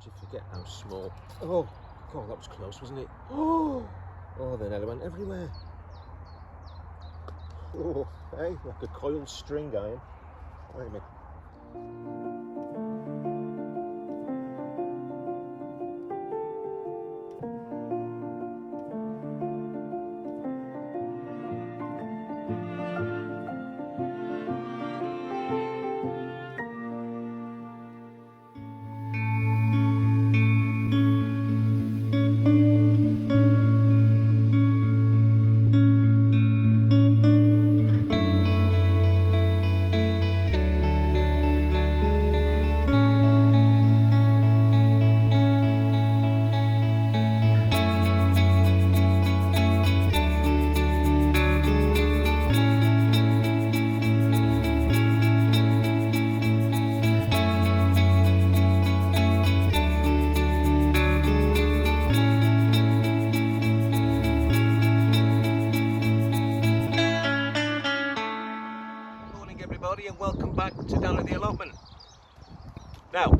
do you forget how small? Oh, God, that was close, wasn't it? Oh, they nearly went everywhere. Oh, hey, like a coiled string iron. Wait a minute. And welcome back to down at the allotment. Now,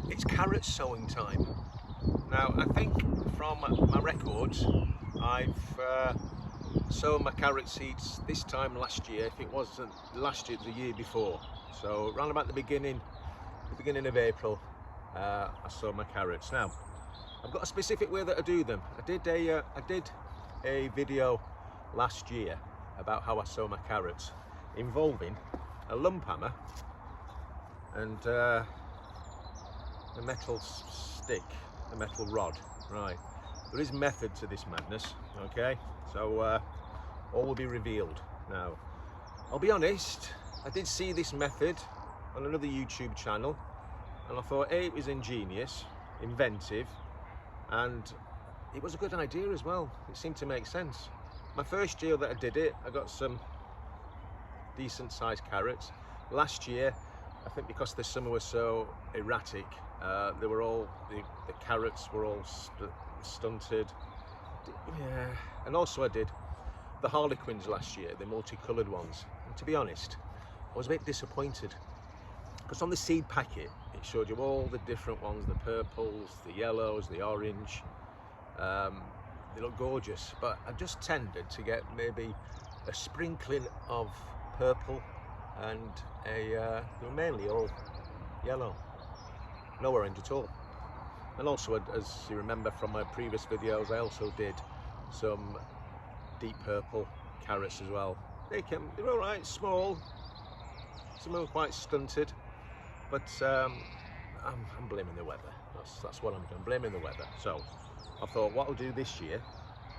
it's carrot sowing time. Now, I think from my records, I've sown my carrot seeds this time last year. If it wasn't last year, it was the year before. So around about the beginning of April, I sowed my carrots. Now, I've got a specific way that I do them. I did a video last year about how I sow my carrots, involving a lump hammer and a metal stick, a metal rod. Right, there is method to this madness, okay? So all will be revealed. Now, I'll be honest, I did see this method on another YouTube channel, and I thought, A, it was ingenious, inventive, and it was a good idea as well. It seemed to make sense. My first year that I did it, I got some decent sized carrots. Last year, I think because the summer was so erratic, they were all, the carrots were all stunted. Yeah, and also I did the harlequins last year, the multicoloured ones. And to be honest, I was a bit disappointed, because on the seed packet, it showed you all the different ones, the purples, the yellows, the orange. They look gorgeous, but I just tended to get maybe a sprinkling of purple, and they were mainly all yellow, no orange at all. And also, as you remember from my previous videos, I also did some deep purple carrots as well. They're all right, small, some are quite stunted, but I'm blaming the weather. That's what I'm doing, blaming the weather. So I thought, what I'll do this year,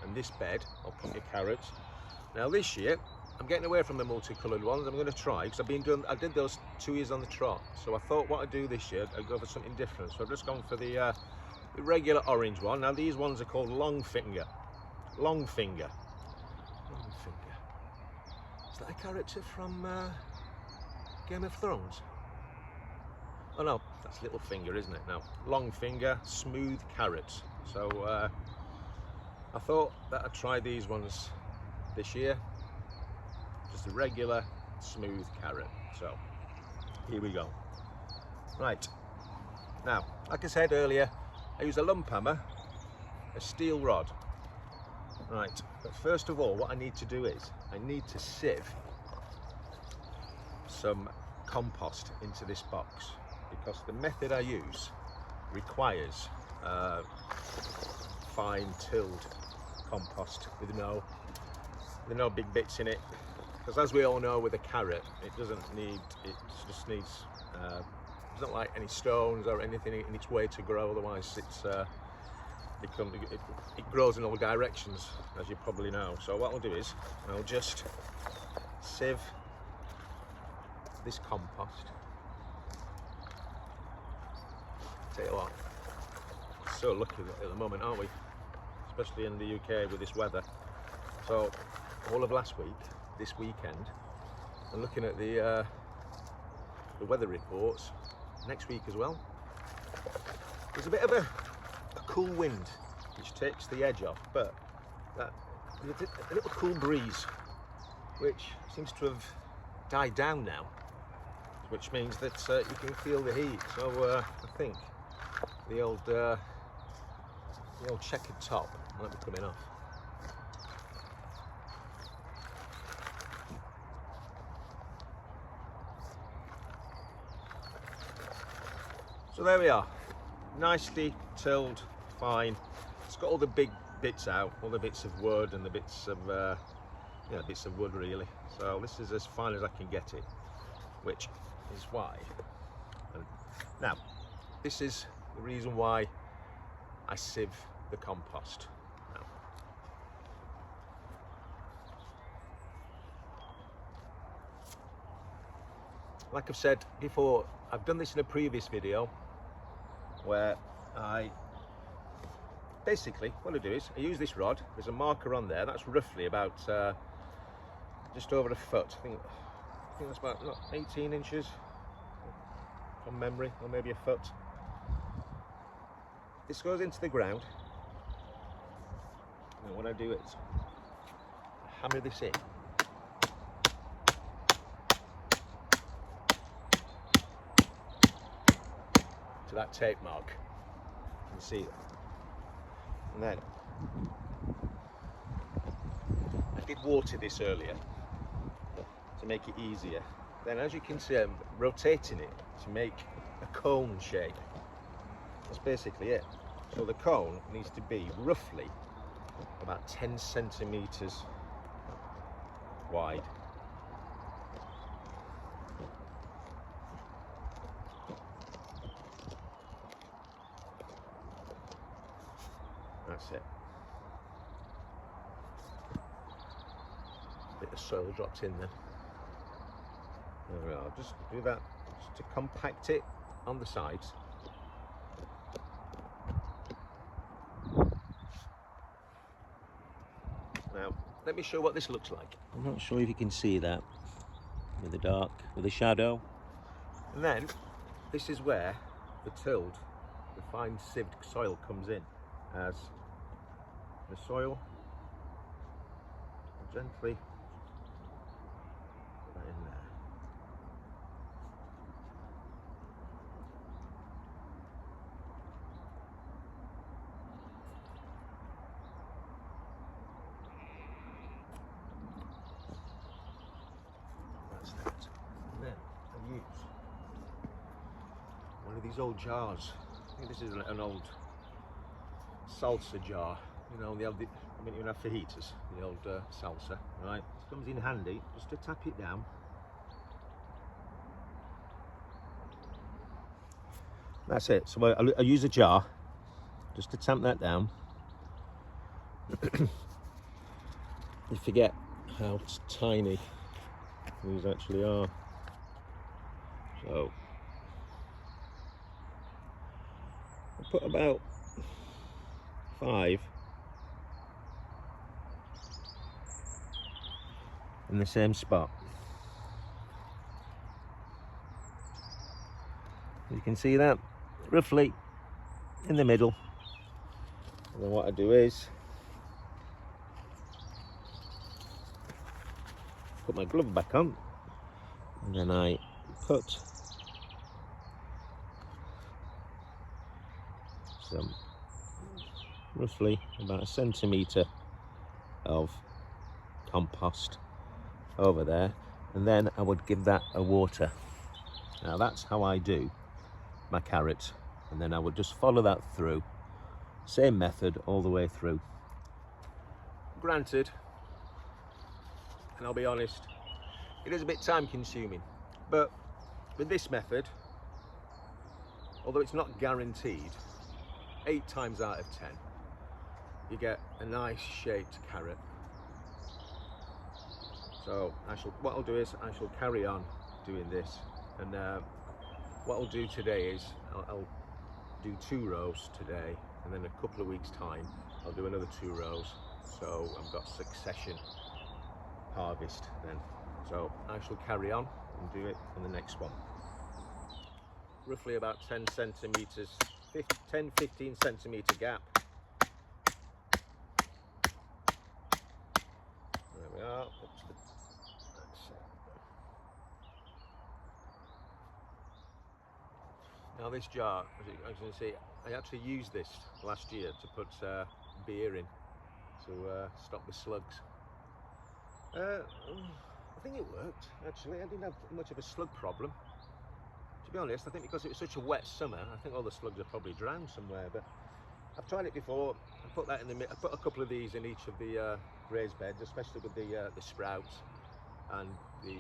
and this bed, I'll put my carrots. Now this year, I'm getting away from the multicoloured ones. I'm going to try, because I did those 2 years on the trot. So I thought what I'd do this year, I'd go for something different. So I've just gone for the regular orange one. Now these ones are called long finger. Long finger. Long finger. Is that a character from Game of Thrones? Oh no, that's little finger, isn't it? Now, long finger, smooth carrots. So I thought that I'd try these ones this year. Just a regular, smooth carrot. So, here we go. Right, now, like I said earlier, I use a lump hammer, a steel rod. Right, but first of all, what I need to do is, I need to sieve some compost into this box, because the method I use requires fine tilled compost with no big bits in it, because as we all know with a carrot, it just needs doesn't like any stones or anything in its way to grow, otherwise it grows in all directions, as you probably know. So what I'll do is I'll just sieve this compost. Tell you what, so lucky at the moment, aren't we? Especially in the UK with this weather. So all of last week, this weekend, and looking at the weather reports, next week as well, there's a bit of a cool wind which takes the edge off, but a little cool breeze which seems to have died down now. which means that you can feel the heat. So I think the old checkered top might be coming off. So there we are, nicely tilled, fine. It's got all the big bits out, all the bits of wood and the bits of bits of wood really. So this is as fine as I can get it, which is why. Now, this is the reason why I sieve the compost. Now, like I've said before, I've done this in a previous video where I basically, what I do is I use this rod. There's a marker on there that's roughly about just over a foot. I think that's about 18 inches from memory, or maybe a foot. This goes into the ground, and what I do is hammer this in to that tape mark. You can see that. And then I did water this earlier to make it easier. Then, as you can see, I'm rotating it to make a cone shape. That's basically it. So the cone needs to be roughly about 10 centimeters wide. That's it. Bit of soil dropped in there. There we are. Just do that just to compact it on the sides. Now, let me show what this looks like. I'm not sure if you can see that with the dark, with the shadow. And then this is where the tilled, the fine sieved soil comes in, as the soil gently put that in there. That's that. And then I use one of these old jars. I think this is an old salsa jar. You know, they have the, I mean, even have fajitas, the old salsa, right? It comes in handy just to tap it down. That's it. So I use a jar just to tamp that down. You forget how tiny these actually are. So I put about 5 in the same spot. You can see that roughly in the middle. And then what I do is put my glove back on, and then I put some, roughly about 1 centimetre of compost over there, and then I would give that a water. Now that's how I do my carrots, and then I would just follow that through, same method all the way through. Granted, and I'll be honest, it is a bit time consuming, but with this method, although it's not guaranteed, 8 times out of 10 you get a nice shaped carrot. So what I'll do is I shall carry on doing this, and what I'll do today is I'll do 2 rows today, and then a couple of weeks time I'll do another 2 rows, so I've got succession harvest then. So I shall carry on and do it on the next one. Roughly about 10 centimeters, 10-15 centimeter gap. There we are. That's it. Now this jar, as you can see, I actually used this last year to put beer in to stop the slugs. I think it worked actually. I didn't have much of a slug problem. To be honest, I think because it was such a wet summer, I think all the slugs are probably drowned somewhere. But I've tried it before. I put that in the I put a couple of these in each of the raised beds, especially with the sprouts and the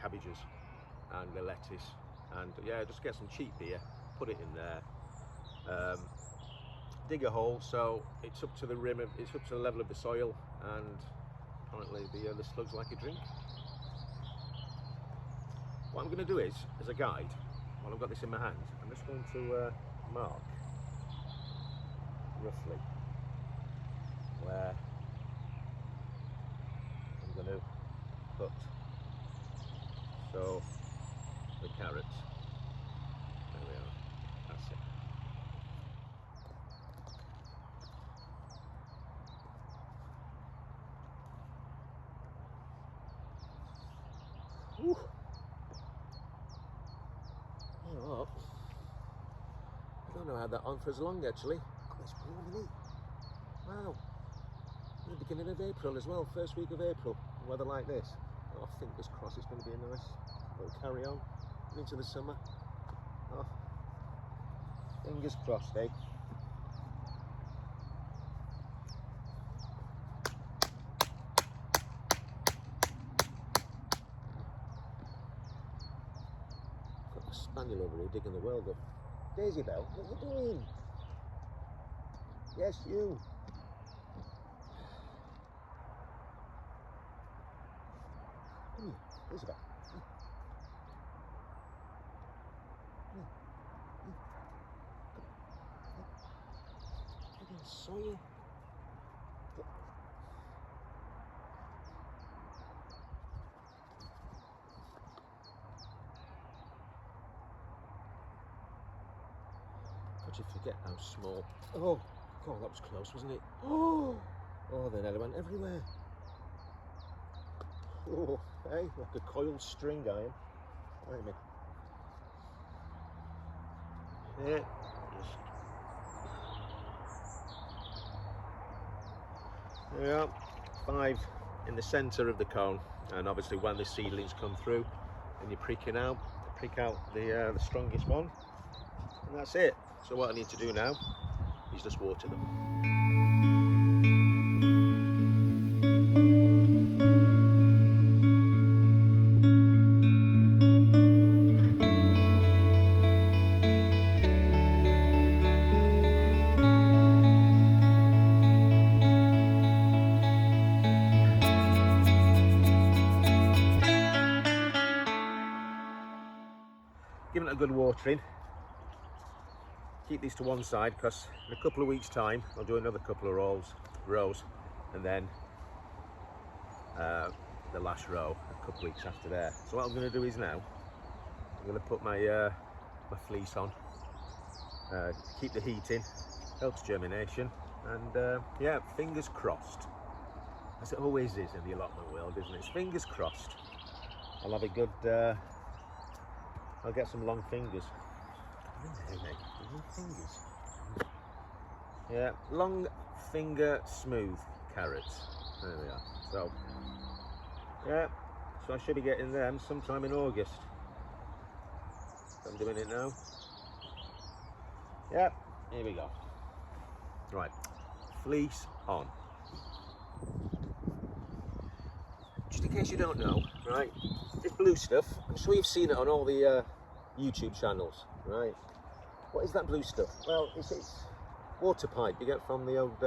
cabbages and the lettuce, and yeah, just get some cheap beer, put it in there, dig a hole so it's up to the rim of, it's up to the level of the soil, and apparently the slugs like a drink. What I'm going to do is, as a guide, while I've got this in my hand, I'm just going to mark roughly where I'm going to put the carrots. There we are, that's it. Whew. You know what? I don't know how that on for as long actually. God, it's warm, isn't it? Wow. In the beginning of April as well, first week of April, weather like this. Oh, fingers crossed it's going to be a nice little carry on into the summer. Oh, fingers crossed, eh? Got a spaniel over here digging the well up. Daisy Bell, what are you doing? Yes, you. Come here, Isabel. I didn't saw you. God, you forget how small. Oh, God, that was close, wasn't it? Oh, they nearly went everywhere. Oh, hey, like a coiled string iron. Wait a minute. Yeah, there we are. 5 in the centre of the cone, and obviously when the seedlings come through and you prick out the strongest one, and that's it. So what I need to do now is just water them. Give it a good watering. Keep these to one side because in a couple of weeks' time I'll do another couple of rows, and then the last row a couple of weeks after there. So what I'm going to do is now I'm going to put my my fleece on, keep the heat in, helps germination, and yeah, fingers crossed, as it always is in the allotment world, isn't it? It's fingers crossed. I'll have a good. I'll get some long fingers. Long fingers. Yeah, long finger smooth carrots. There we are. So, yeah, so I should be getting them sometime in August. I'm doing it now. Yeah, here we go. Right, fleece on. Just in case you don't know, right, this blue stuff, I'm sure you've seen it on all the YouTube channels, right? What is that blue stuff? Well, it's water pipe you get from the old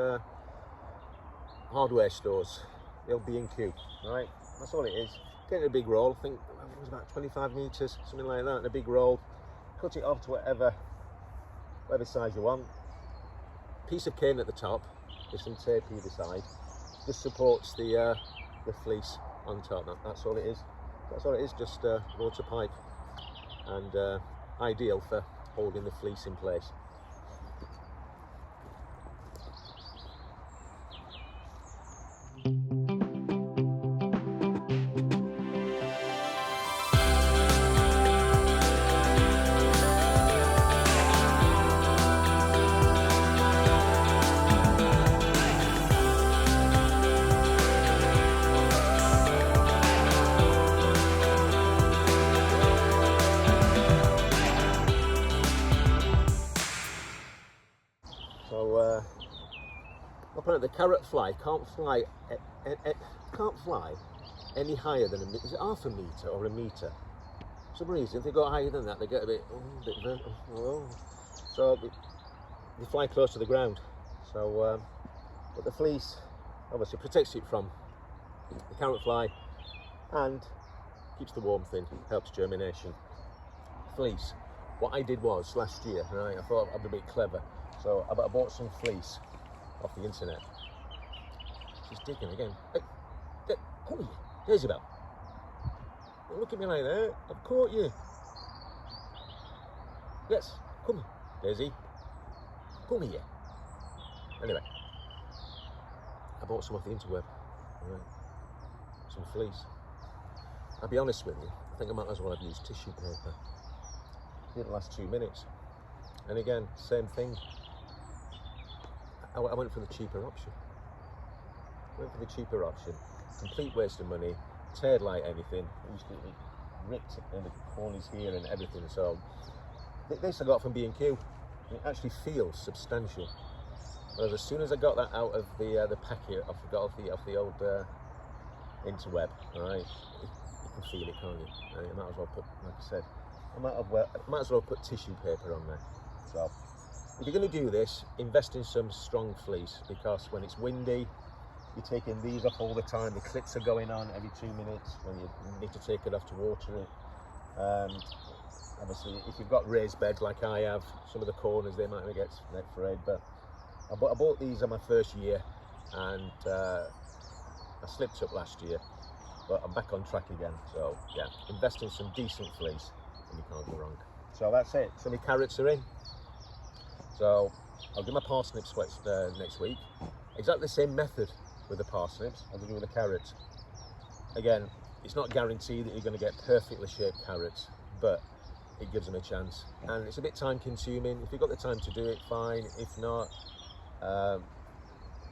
hardware stores, the old B&Q, right? That's all it is. Get in a big roll, I think it was about 25 metres, something like that, in a big roll. Cut it off to whatever size you want. Piece of cane at the top, with some tape either side. Just supports the fleece on top. That's all it is. That's all it is, just water pipe, and ideal for holding the fleece in place. the carrot fly can't fly any higher than is it half a metre or a metre? For some reason, if they go higher than that, they get a bit so they fly close to the ground. So, but the fleece obviously protects it from the carrot fly and keeps the warmth in, helps germination. Fleece. What I did was last year, right? I thought I'd be a bit clever, so I bought some fleece off the internet. She's digging again. Hey, come here, Isabel. Don't look at me like that. I've caught you. Yes, come here, Daisy. Come here. Anyway, I bought some off the interweb. Right. Some fleece. I'll be honest with you, I think I might as well have used tissue paper. It didn't last 2 minutes. And again, same thing. I went for the cheaper option. Complete waste of money, teared like anything. It used to be ripped in the corners here and everything. So this I got from B&Q. It actually feels substantial. Whereas as soon as I got that out of the packet, I forgot off the old interweb. All right, you can feel it, can't you? You might as well put, like I said, I might as well put tissue paper on there. So if you're going to do this, invest in some strong fleece, because when it's windy, you're taking these off all the time. The clips are going on every 2 minutes when you need to take it off to water it. Obviously, if you've got raised beds like I have, some of the corners they might get frayed. But I bought these on my first year, and I slipped up last year, but I'm back on track again. So yeah, invest in some decent fleece and you can't go wrong. So that's it. So my carrots are in. So I'll do my parsnips next week. Exactly the same method with the parsnips as I do with the carrots. Again, it's not guaranteed that you're going to get perfectly shaped carrots, but it gives them a chance. And it's a bit time consuming. If you've got the time to do it, fine. If not, no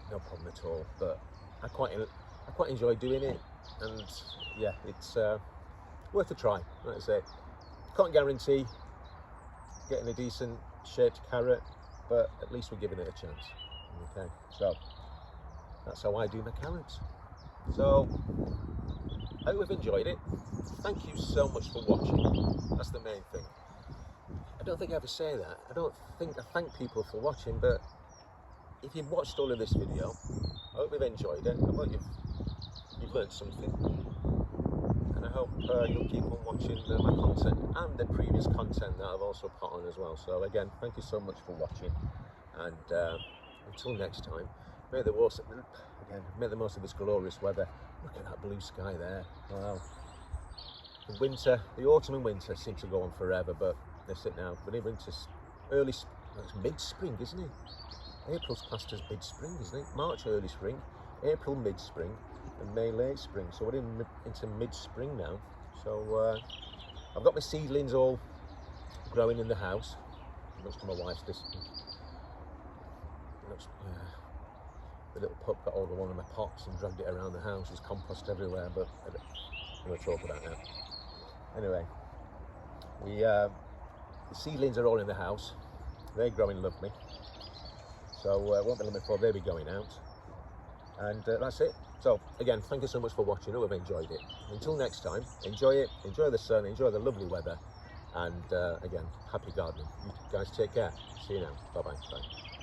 problem at all. But I quite enjoy doing it, and yeah, it's worth a try. Like I say, can't guarantee getting a decent shaped carrot, but at least we're giving it a chance. Okay, so that's how I do my carrots. So I hope you've enjoyed it. Thank you so much for watching. That's the main thing. I don't think I ever say that. I don't think I thank people for watching, but if you've watched all of this video, I hope you've enjoyed it. I hope you've learned something, and I hope you'll keep on watching my content and the previous content that I've also put on as well. So again, thank you so much for watching, and until next time, make the most of this glorious weather. Look at that blue sky there. Wow. The autumn and winter seem to go on forever, but that's it now. But in winter's it's mid-spring, isn't it? April's classed as mid-spring, isn't it? March early spring, April mid-spring, and May late spring. So we're into mid-spring now. So I've got my seedlings all growing in the house. Much to my wife's distance. The little pup got hold of one of my pots and dragged it around the house. There's compost everywhere, but I don't want to talk about that. Anyway, the seedlings are all in the house. They're growing lovely. So it won't be long before they'll be going out. And that's it. So again, thank you so much for watching. I hope you've enjoyed it. Until next time, enjoy it, enjoy the sun, enjoy the lovely weather, and again, happy gardening. You guys take care. See you now. Bye-bye. Bye.